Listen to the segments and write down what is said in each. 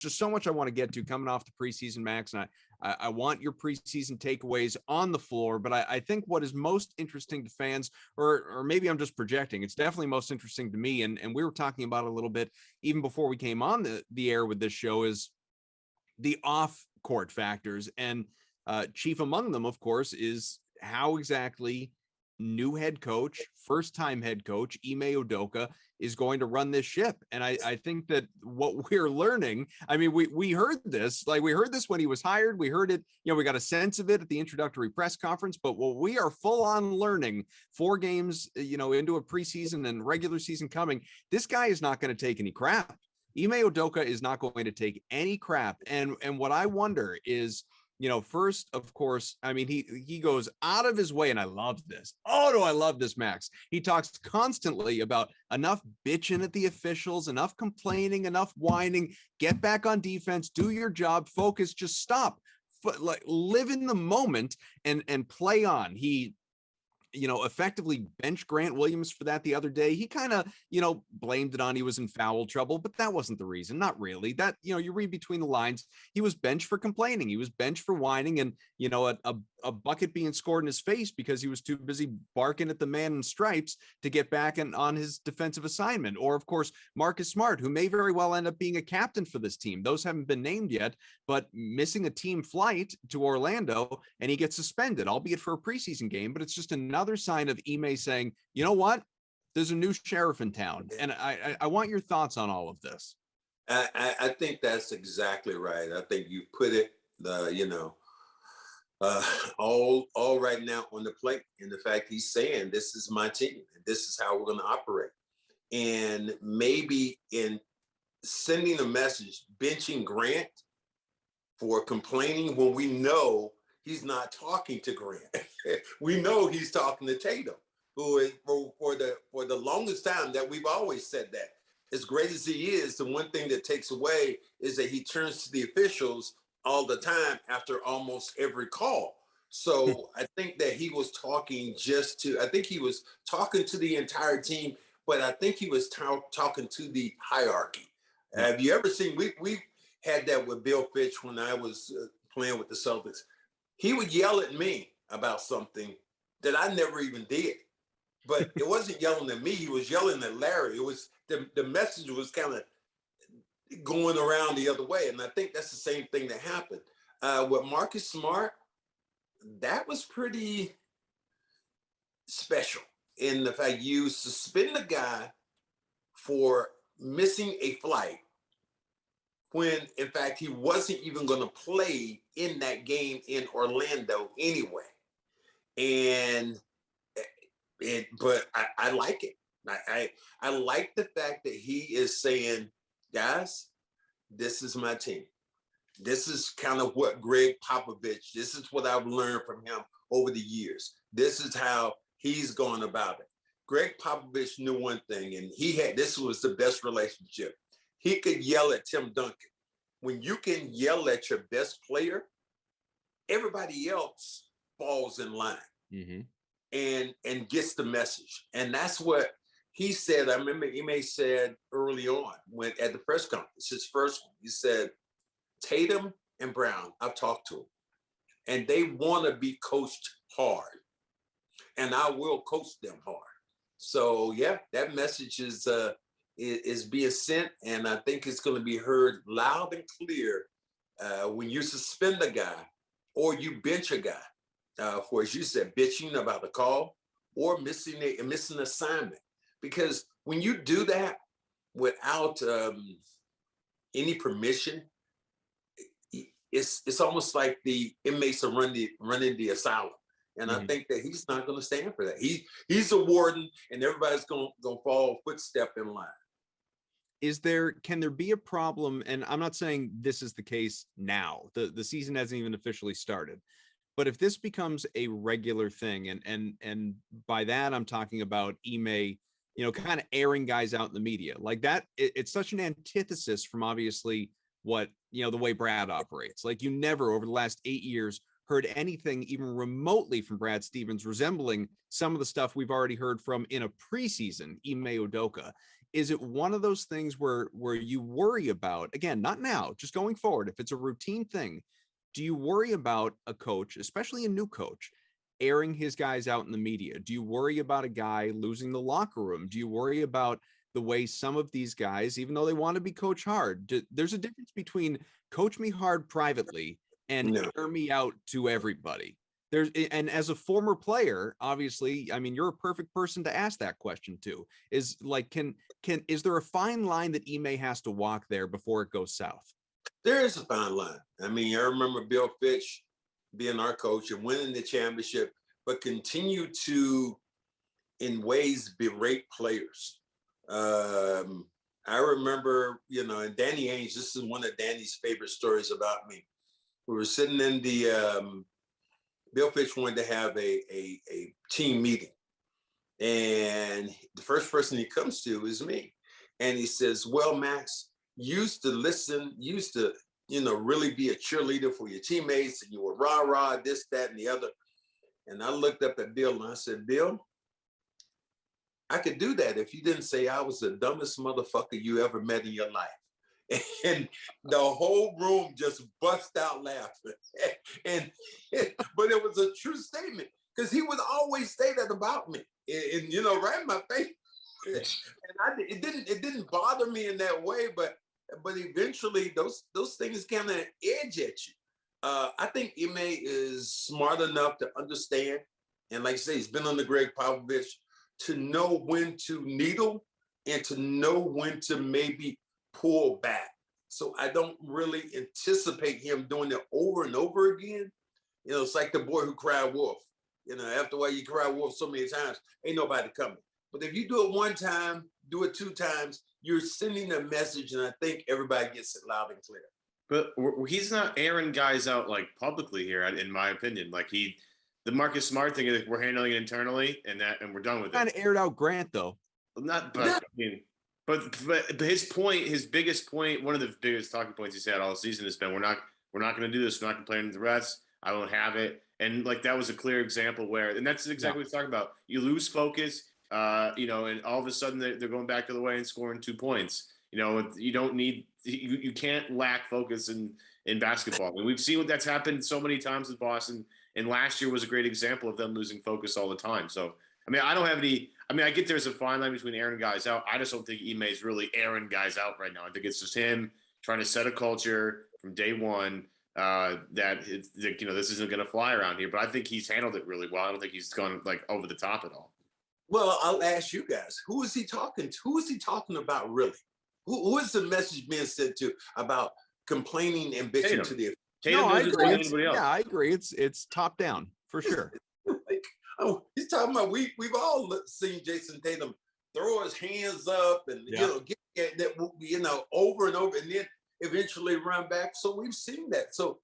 just so much I want to get to coming off the preseason, Max, and I want your preseason takeaways on the floor. But I think what is most interesting to fans, or maybe I'm just projecting, it's definitely most interesting to me. And we were talking about it a little bit even before we came on the air with this show, is the off court factors. And chief among them, of course, is how exactly new head coach, first time head coach Ime Udoka is going to run this ship. And I think that what we're learning, I mean, we heard this, like we heard this when he was hired. We heard it, we got a sense of it at the introductory press conference, but what we are full on learning 4 games, into a preseason and regular season coming, this guy is not going to take any crap. Ime Udoka is not going to take any crap. And what I wonder is, first, of course, I mean, he goes out of his way, and I love this. Oh, do I love this, Max? He talks constantly about enough bitching at the officials, enough complaining, enough whining, get back on defense, do your job, focus, just stop, live in the moment and play on. He effectively benched Grant Williams for that the other day. He kind of, blamed it on he was in foul trouble, but that wasn't the reason. Not really. That, you read between the lines. He was benched for complaining. He was benched for whining and, a bucket being scored in his face because he was too busy barking at the man in stripes to get back on his defensive assignment. Or, of course, Marcus Smart, who may very well end up being a captain for this team. Those haven't been named yet, but missing a team flight to Orlando, and he gets suspended, albeit for a preseason game. But it's just another sign of Ime saying, you know what? There's a new sheriff in town. And I want your thoughts on all of this. I think that's exactly right. I think you put it, all right now on the plate. And the fact he's saying, this is my team, and this is how we're going to operate. And maybe in sending a message, benching Grant for complaining when we know he's not talking to Grant. We know he's talking to Tatum, who is for the longest time that we've always said that. As great as he is, the one thing that takes away is that he turns to the officials all the time after almost every call. So I think that he was talking I think he was talking to the entire team, but I think he was talking to the hierarchy. Have you ever seen, we had that with Bill Fitch when I was playing with the Celtics. He would yell at me about something that I never even did. But it wasn't yelling at me, he was yelling at Larry. It was the message was kind of going around the other way. And I think that's the same thing that happened. With Marcus Smart, that was pretty special in the fact you suspend a guy for missing a flight when, in fact, he wasn't even going to play in that game in Orlando anyway. But I like it. I like the fact that he is saying, guys, this is my team. This is kind of what Greg Popovich, this is what I've learned from him over the years. This is how he's gone about it. Greg Popovich knew one thing, and this was the best relationship. He could yell at Tim Duncan. When you can yell at your best player, everybody else falls in line and gets the message. And that's what he said. I remember Ime said early on when at the press conference, his first one, he said, Tatum and Brown, I've talked to them, and they want to be coached hard, and I will coach them hard. So yeah, that message is being sent, and I think it's going to be heard loud and clear when you suspend a guy or you bench a guy for, as you said, bitching about a call or missing an assignment. Because when you do that without any permission, it's almost like the inmates are running the asylum. And I think that he's not going to stand for that. He's a warden, and everybody's going to follow footstep in line. Can there be a problem? And I'm not saying this is the case now. The season hasn't even officially started. But if this becomes a regular thing, and by that I'm talking about Ime, kind of airing guys out in the media like that, it's such an antithesis from obviously what, the way Brad operates. Like, you never over the last 8 years heard anything even remotely from Brad Stevens resembling some of the stuff we've already heard from in a preseason Ime Udoka. is it one of those things where you worry about, again, not now, just going forward, if it's a routine thing, do you worry about a coach, especially a new coach, airing his guys out in the media? Do you worry about a guy losing the locker room? Do you worry about the way some of these guys, even though they want to be coach hard, there's a difference between coach me hard privately and No. air me out to everybody. And as a former player, obviously, I mean, you're a perfect person to ask that question to. Is like, is there a fine line that Ime has to walk there before it goes south? There is a fine line. I mean, I remember Bill Fitch being our coach and winning the championship, but continue to, in ways, berate players. I remember, and Danny Ainge, this is one of Danny's favorite stories about me. We were sitting in the, Bill Fitch wanted to have a team meeting. And the first person he comes to is me. And he says, well, Max, you used to listen, really be a cheerleader for your teammates, and you were rah-rah, this, that, and the other. And I looked up at Bill and I said, Bill, I could do that if you didn't say I was the dumbest motherfucker you ever met in your life. And the whole room just bust out laughing. But it was a true statement, because he would always say that about me, and right in my face. And it didn't bother me in that way, but eventually those things kind of edge at you. I think Ime is smart enough to understand, and like I say, he's been under Greg Popovich, to know when to needle and to know when to maybe pull back. So I don't really anticipate him doing it over and over again. It's like the boy who cried wolf. After a while you cry wolf so many times, ain't nobody coming. But if you do it one time, do it 2 times, you're sending a message, and I think everybody gets it loud and clear. But he's not airing guys out like publicly here, in my opinion. Like the Marcus Smart thing is, we're handling it internally, and we're done with it. Kind of aired out Grant though. Not, but I mean, but his point, his biggest point, one of the biggest talking points he's had all season has been, we're not going to do this. We're not going to play into the rest. I won't have it. And like, that was a clear example where, and that's exactly what he's talking about. You lose focus, and all of a sudden they're going back to the way and scoring 2 points. You don't need, you can't lack focus in basketball. I mean, we've seen what that's happened so many times with Boston, and last year was a great example of them losing focus all the time. So, I mean, I get there's a fine line between airing guys out. I just don't think Ime is really airing guys out right now. I think it's just him trying to set a culture from day one that this isn't going to fly around here. But I think he's handled it really well. I don't think he's gone like over the top at all. Well, I'll ask you guys, who is he talking to? Who is he talking about really? Who is the message being sent to about complaining and bitching to the No, I agree. Yeah, I agree. It's top down for sure. He's talking about we've all seen Jason Tatum throw his hands up and get that over and over, and then eventually run back. So we've seen that. So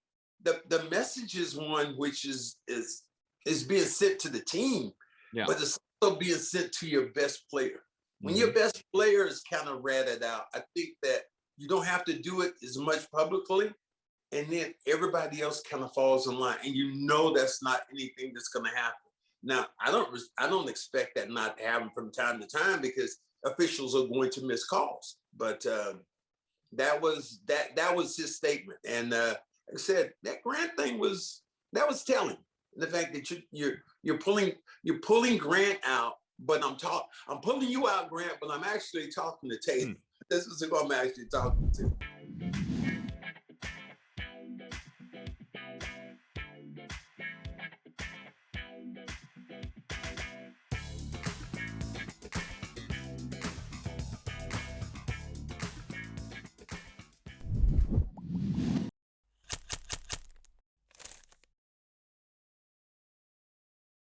the message is one which is being sent to the team, but it's also being sent to your best player. When your best player is kind of ratted out, I think that you don't have to do it as much publicly, and then everybody else kind of falls in line, and that's not anything that's going to happen. Now, I don't expect that not to happen from time to time, because officials are going to miss calls. But that was his statement, and like I said, that Grant thing was telling. The fact that you're pulling Grant out, but I'm pulling you out, Grant, but I'm actually talking to Tatum. This is who I'm actually talking to.